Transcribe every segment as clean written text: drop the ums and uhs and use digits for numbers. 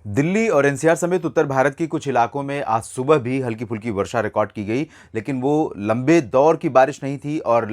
दिल्ली और एनसीआर समेत उत्तर भारत के कुछ इलाकों में आज सुबह भी हल्की फुल्की वर्षा रिकॉर्ड की गई, लेकिन वो लंबे दौर की बारिश नहीं थी और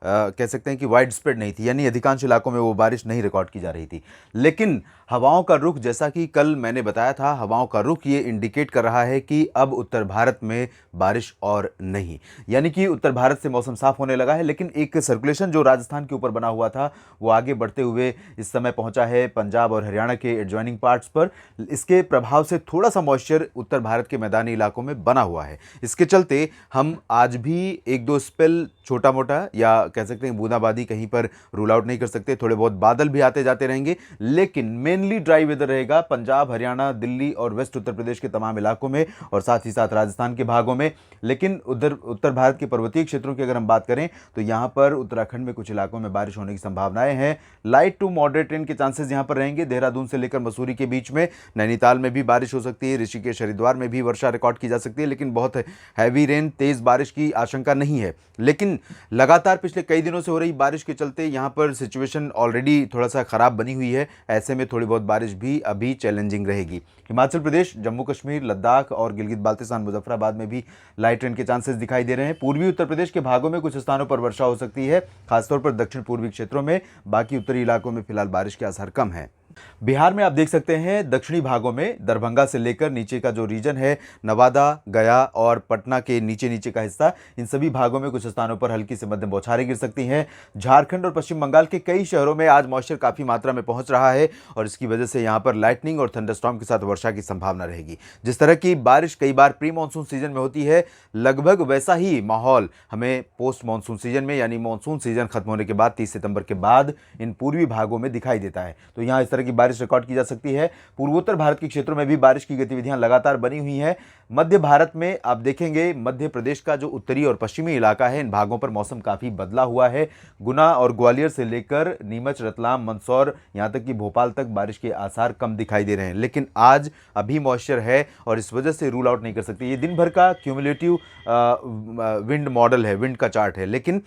कह सकते हैं कि वाइड स्प्रेड नहीं थी, यानी अधिकांश इलाकों में वो बारिश नहीं रिकॉर्ड की जा रही थी। लेकिन हवाओं का रुख, जैसा कि कल मैंने बताया था, हवाओं का रुख ये इंडिकेट कर रहा है कि अब उत्तर भारत में बारिश और नहीं, यानी कि उत्तर भारत से मौसम साफ होने लगा है। लेकिन एक सर्कुलेशन जो राजस्थान के ऊपर बना हुआ था वो आगे बढ़ते हुए इस समय पहुंचा है पंजाब और हरियाणा के एडजॉइनिंग पार्ट्स पर। इसके प्रभाव से थोड़ा सा मॉइस्चर उत्तर भारत के मैदानी इलाकों में बना हुआ है। इसके चलते हम आज भी एक दो स्पेल छोटा मोटा या कह सकते हैं बूंदाबांदी कहीं पर रूल आउट नहीं कर सकते। थोड़े बहुत बादल भी आते जाते रहेंगे, लेकिन मेनली ड्राई वेदर रहेगा पंजाब, हरियाणा, दिल्ली और वेस्ट उत्तर प्रदेश के तमाम इलाकों में और साथ ही साथ राजस्थान के भागों में। लेकिन उधर उत्तर भारत के पर्वतीय क्षेत्रों की अगर हम बात करें तो यहां पर उत्तराखंड में कुछ इलाकों में बारिश होने की संभावनाएं हैं। लाइट टू मॉडरेट रेन के चांसेस यहां पर रहेंगे। देहरादून से लेकर मसूरी के बीच में, नैनीताल में भी बारिश हो सकती है, ऋषिकेश, हरिद्वार में भी वर्षा रिकॉर्ड की जा सकती है, लेकिन बहुत हैवी रेन, तेज बारिश की आशंका नहीं है। लेकिन लगातार पिछले कई दिनों से हो रही बारिश के चलते यहां पर सिचुएशन ऑलरेडी थोड़ा सा खराब बनी हुई है। ऐसे में थोड़ी बहुत बारिश भी अभी चैलेंजिंग रहेगी। हिमाचल प्रदेश, जम्मू कश्मीर, लद्दाख और गिलगित बाल्तिस्तान, मुजफ्फराबाद में भी लाइट रेन के चांसेस दिखाई दे रहे हैं। पूर्वी उत्तर प्रदेश के भागों में कुछ स्थानों पर वर्षा हो सकती है, खासतौर पर दक्षिण पूर्वी क्षेत्रों में। बाकी उत्तरी इलाकों में फिलहाल बारिश के आसार कम है। बिहार में आप देख सकते हैं दक्षिणी भागों में दरभंगा से लेकर नीचे का जो रीजन है, नवादा, गया और पटना के नीचे नीचे का हिस्सा, इन सभी भागों में कुछ स्थानों पर हल्की से मध्यम बौछारें गिर सकती हैं। झारखंड और पश्चिम बंगाल के कई शहरों में आज मॉइस्चर काफी मात्रा में पहुंच रहा है और इसकी वजह से यहां पर लाइटनिंग और थंडरस्टॉर्म के साथ वर्षा की संभावना रहेगी। जिस तरह की बारिश कई बार प्री मानसून सीजन में होती है, लगभग वैसा ही माहौल हमें पोस्ट मानसून सीजन में, यानी मानसून सीजन खत्म होने के बाद 30 सितंबर के बाद इन पूर्वी भागों में दिखाई देता है। तो यहां इस तरह की बारिश रिकॉर्ड की जा सकती है। पूर्वोत्तर भारत के क्षेत्रों में भी बारिश की गतिविधियां लगातार बनी हुई हैं। मध्य भारत में आप देखेंगे, मध्य प्रदेश का जो उत्तरी और पश्चिमी इलाका है, इन भागों पर मौसम काफी बदला हुआ है। गुना और ग्वालियर से लेकर नीमच, रतलाम, मंदसौर, यहां तक कि भोपाल तक बारिश के आसार कम दिखाई दे रहे हैं। लेकिन आज अभी मॉइस्चर है और इस वजह से रूल आउट नहीं कर सकते। ये दिन भर का क्यूमुलेटिव विंड मॉडल है, विंड का चार्ट है, लेकिन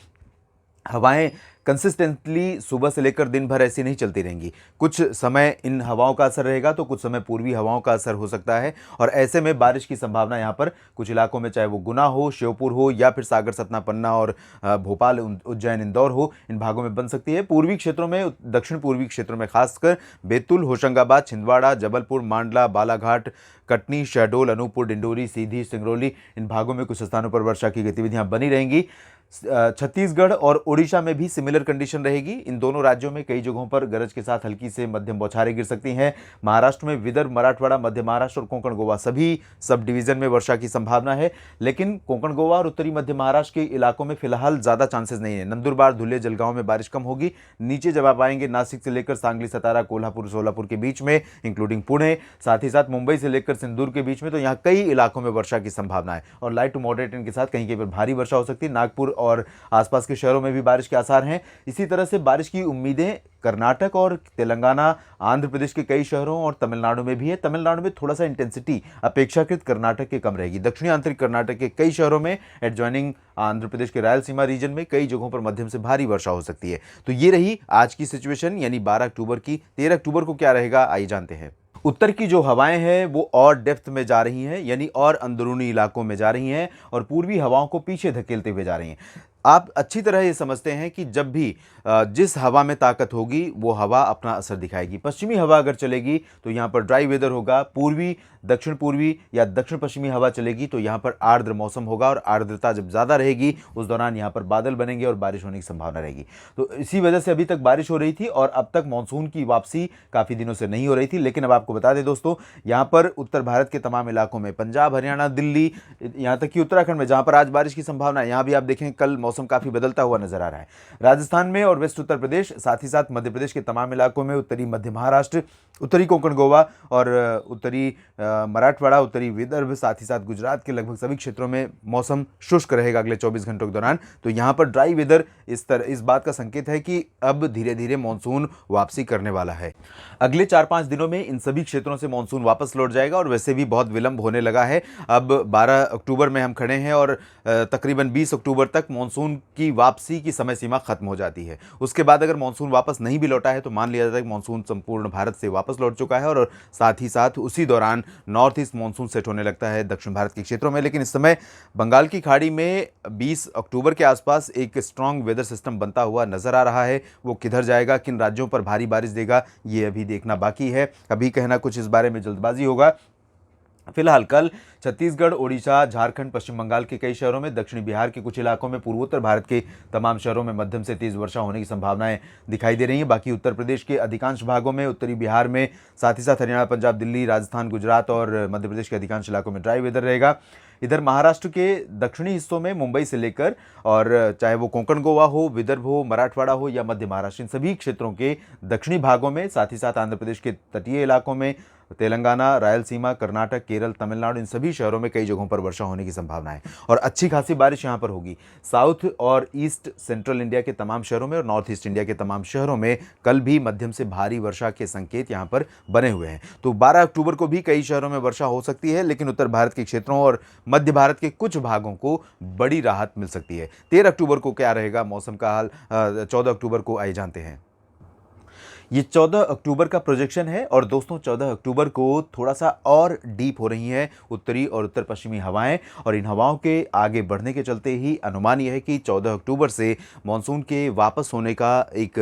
हवाएं कंसिस्टेंटली सुबह से लेकर दिन भर ऐसी नहीं चलती रहेंगी। कुछ समय इन हवाओं का असर रहेगा तो कुछ समय पूर्वी हवाओं का असर हो सकता है और ऐसे में बारिश की संभावना यहाँ पर कुछ इलाकों में, चाहे वो गुना हो, श्योपुर हो या फिर सागर, सतना, पन्ना और भोपाल, उज्जैन, इंदौर हो, इन भागों में बन सकती है। पूर्वी क्षेत्रों में, दक्षिण पूर्वी क्षेत्रों में खासकर बैतूल, होशंगाबाद, छिंदवाड़ा, जबलपुर, मांडला, बालाघाट, कटनी, शहडोल, अनूपपुर, डिंडोरी, सीधी, सिंगरौली, इन भागों में कुछ स्थानों पर वर्षा की गतिविधियां बनी रहेंगी। छत्तीसगढ़ और ओडिशा में भी सिमिलर कंडीशन रहेगी। इन दोनों राज्यों में कई जगहों पर गरज के साथ हल्की से मध्यम बौछारें गिर सकती हैं। महाराष्ट्र में विदर्भ, मराठवाड़ा, मध्य महाराष्ट्र और कोंकण गोवा, सभी सब डिवीजन में वर्षा की संभावना है। लेकिन कोंकण गोवा और उत्तरी मध्य महाराष्ट्र के इलाकों में फिलहाल ज्यादा चांसेस नहीं है। नंदुरबार, धुले, जलगांव में बारिश कम होगी। नीचे जब आप आएंगे, नासिक से लेकर सांगली, सतारा, कोल्हापुर, सोलापुर के बीच में, इंक्लूडिंग पुणे, साथ ही साथ मुंबई से लेकर सिंदूर के बीच में, तो यहाँ कई इलाकों में वर्षा की संभावना है और लाइट टू मॉडरेट रेन के साथ कहीं कहीं पर भारी वर्षा हो सकती है। नागपुर और आसपास के शहरों में भी बारिश के आसार हैं। इसी तरह से बारिश की उम्मीदें कर्नाटक और तेलंगाना, आंध्र प्रदेश के कई शहरों और तमिलनाडु में भी है। तमिलनाडु में थोड़ा सा इंटेंसिटी अपेक्षाकृत कर्नाटक के कम रहेगी। दक्षिणी आंतरिक कर्नाटक के कई शहरों में, एडजॉइनिंग आंध्र प्रदेश के रायलसीमा रीजन में कई जगहों पर मध्यम से भारी वर्षा हो सकती है। तो ये रही आज की सिचुएशन, यानी 12 अक्टूबर की। 13 अक्टूबर को क्या रहेगा, आइए जानते हैं। उत्तर की जो हवाएं हैं वो और डेप्थ में जा रही हैं, यानी और अंदरूनी इलाकों में जा रही हैं और पूर्वी हवाओं को पीछे धकेलते हुए जा रही हैं। आप अच्छी तरह ये समझते हैं कि जब भी जिस हवा में ताकत होगी वो हवा अपना असर दिखाएगी। पश्चिमी हवा अगर चलेगी तो यहाँ पर ड्राई वेदर होगा। पूर्वी, दक्षिण पूर्वी या दक्षिण पश्चिमी हवा चलेगी तो यहाँ पर आर्द्र मौसम होगा और आर्द्रता जब ज़्यादा रहेगी उस दौरान यहाँ पर बादल बनेंगे और बारिश होने की संभावना रहेगी। तो इसी वजह से अभी तक बारिश हो रही थी और अब तक मानसून की वापसी काफ़ी दिनों से नहीं हो रही थी। लेकिन अब आपको बता दें दोस्तों, यहाँ पर उत्तर भारत के तमाम इलाकों में, पंजाब, हरियाणा, दिल्ली, यहाँ तक कि उत्तराखंड में जहाँ पर आज बारिश की संभावना है, यहाँ भी आप देखें कल मौसम काफ़ी बदलता हुआ नजर आ रहा है। राजस्थान में और वेस्ट उत्तर प्रदेश, साथ ही साथ मध्य प्रदेश के तमाम इलाकों में, उत्तरी मध्य महाराष्ट्र, उत्तरी कोंकण गोवा और उत्तरी मराठवाड़ा, उत्तरी विदर्भ, साथ ही साथ गुजरात के लगभग सभी क्षेत्रों में मौसम शुष्क रहेगा अगले 24 घंटों के दौरान। तो यहाँ पर ड्राई वेदर इस बात का संकेत है कि अब धीरे धीरे मानसून वापसी करने वाला है। अगले 4-5 दिनों में इन सभी क्षेत्रों से मानसून वापस लौट जाएगा और वैसे भी बहुत विलंब होने लगा है। अब 12 अक्टूबर में हम खड़े हैं और तकरीबन 20 अक्टूबर तक मानसून मानसून की वापसी की समय सीमा खत्म हो जाती है। उसके बाद अगर मानसून वापस नहीं भी लौटा है तो मान लिया जाता है कि मानसून संपूर्ण भारत से वापस लौट चुका है और साथ ही साथ उसी दौरान नॉर्थ ईस्ट मानसून सेट होने लगता है दक्षिण भारत के क्षेत्रों में। लेकिन इस समय बंगाल की खाड़ी में 20 अक्टूबर के आसपास एक स्ट्रांग वेदर सिस्टम बनता हुआ नजर आ रहा है। वो किधर जाएगा, किन राज्यों पर भारी बारिश देगा, ये अभी देखना बाकी है। अभी कहना कुछ इस बारे में जल्दबाजी होगा। फिलहाल कल छत्तीसगढ़, ओडिशा, झारखंड, पश्चिम बंगाल के कई शहरों में, दक्षिणी बिहार के कुछ इलाकों में, पूर्वोत्तर भारत के तमाम शहरों में मध्यम से तेज वर्षा होने की संभावनाएं दिखाई दे रही हैं। बाकी उत्तर प्रदेश के अधिकांश भागों में, उत्तरी बिहार में, साथ ही साथ हरियाणा, पंजाब, दिल्ली, राजस्थान, गुजरात और मध्य प्रदेश के अधिकांश इलाकों में ड्राई वेदर रहेगा। इधर महाराष्ट्र के दक्षिणी हिस्सों में, मुंबई से लेकर और चाहे वो कोंकण गोवा हो, विदर्भ हो, मराठवाड़ा हो या मध्य महाराष्ट्र, इन सभी क्षेत्रों के दक्षिणी भागों में, साथ ही साथ आंध्र प्रदेश के तटीय इलाकों में, तेलंगाना, रायलसीमा, कर्नाटक, केरल, तमिलनाडु, इन सभी शहरों में कई जगहों पर वर्षा होने की संभावना है और अच्छी खासी बारिश यहां पर होगी। साउथ और ईस्ट सेंट्रल इंडिया के तमाम शहरों में और नॉर्थ ईस्ट इंडिया के तमाम शहरों में कल भी मध्यम से भारी वर्षा के संकेत यहां पर बने हुए हैं। तो 12 अक्टूबर को भी कई शहरों में वर्षा हो सकती है, लेकिन उत्तर भारत के क्षेत्रों और मध्य भारत के कुछ भागों को बड़ी राहत मिल सकती है। 13 अक्टूबर को क्या रहेगा मौसम का हाल, 14 अक्टूबर को आइए जानते हैं। ये 14 अक्टूबर का प्रोजेक्शन है और दोस्तों 14 अक्टूबर को थोड़ा सा और डीप हो रही हैं उत्तरी और उत्तर पश्चिमी हवाएं और इन हवाओं के आगे बढ़ने के चलते ही अनुमान यह है कि 14 अक्टूबर से मानसून के वापस होने का एक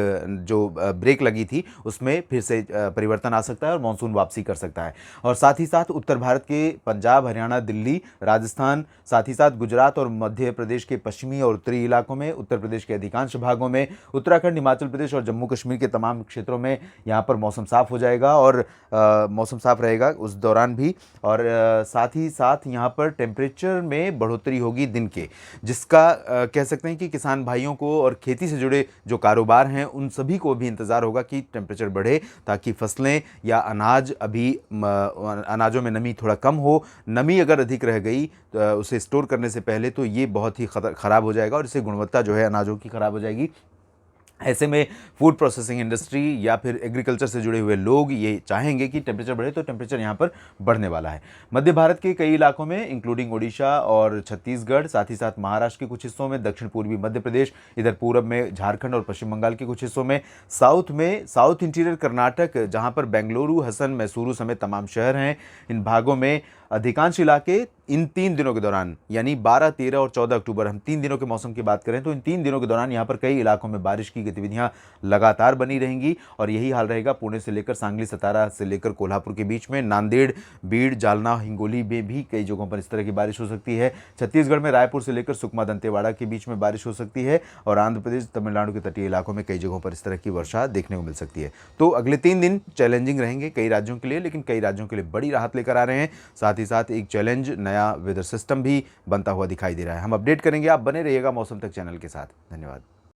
जो ब्रेक लगी थी उसमें फिर से परिवर्तन आ सकता है और मानसून वापसी कर सकता है। और साथ ही साथ उत्तर भारत के पंजाब, हरियाणा, दिल्ली, राजस्थान, साथ ही साथ गुजरात और मध्य प्रदेश के पश्चिमी और उत्तरी इलाकों में, उत्तर प्रदेश के अधिकांश भागों में, उत्तराखंड, हिमाचल प्रदेश और जम्मू कश्मीर के तमाम क्षेत्रों में यहाँ पर मौसम साफ हो जाएगा और मौसम साफ रहेगा उस दौरान भी। और साथ ही साथ यहाँ पर टेम्परेचर में बढ़ोतरी होगी दिन के, जिसका कह सकते हैं कि किसान भाइयों को और खेती से जुड़े जो कारोबार हैं उन सभी को भी इंतज़ार होगा कि टेम्परेचर बढ़े ताकि फसलें या अनाज, अभी अनाजों में नमी थोड़ा कम हो। नमी अगर अधिक रह गई तो उसे स्टोर करने से पहले तो ये बहुत ही ख़राब हो जाएगा और इससे गुणवत्ता जो है अनाजों की ख़राब हो जाएगी। ऐसे में फूड प्रोसेसिंग इंडस्ट्री या फिर एग्रीकल्चर से जुड़े हुए लोग ये चाहेंगे कि टेम्परेचर बढ़े, तो टेम्परेचर यहाँ पर बढ़ने वाला है। मध्य भारत के कई इलाकों में इंक्लूडिंग ओडिशा और छत्तीसगढ़, साथ ही साथ महाराष्ट्र के कुछ हिस्सों में, दक्षिण पूर्वी मध्य प्रदेश, इधर पूरब में झारखंड और पश्चिम बंगाल के कुछ हिस्सों में, साउथ में साउथ इंटीरियर कर्नाटक जहाँ पर बेंगलुरु, हसन, मैसूरू समेत तमाम शहर हैं, इन भागों में अधिकांश इलाके इन 3 दिनों के दौरान यानी 12, 13 और 14 अक्टूबर, हम 3 दिनों के मौसम की बात करें तो इन 3 दिनों के दौरान यहाँ पर कई इलाकों में बारिश की गतिविधियां लगातार बनी रहेंगी और यही हाल रहेगा पुणे से लेकर सांगली, सतारा से लेकर कोल्हापुर के बीच में, नांदेड़, बीड़, जालना, हिंगोली में भी कई जगहों पर इस तरह की बारिश हो सकती है। छत्तीसगढ़ में रायपुर से लेकर सुकमा, दंतेवाड़ा के बीच में बारिश हो सकती है और आंध्र प्रदेश, तमिलनाडु के तटीय इलाकों में कई जगहों पर इस तरह की वर्षा देखने को मिल सकती है। तो अगले 3 दिन चैलेंजिंग रहेंगे कई राज्यों के लिए, लेकिन कई राज्यों के लिए बड़ी राहत लेकर आ रहे हैं। साथ ही साथ एक चैलेंज, नया वेदर सिस्टम भी बनता हुआ दिखाई दे रहा है। हम अपडेट करेंगे, आप बने रहिएगा मौसम तक चैनल के साथ। धन्यवाद।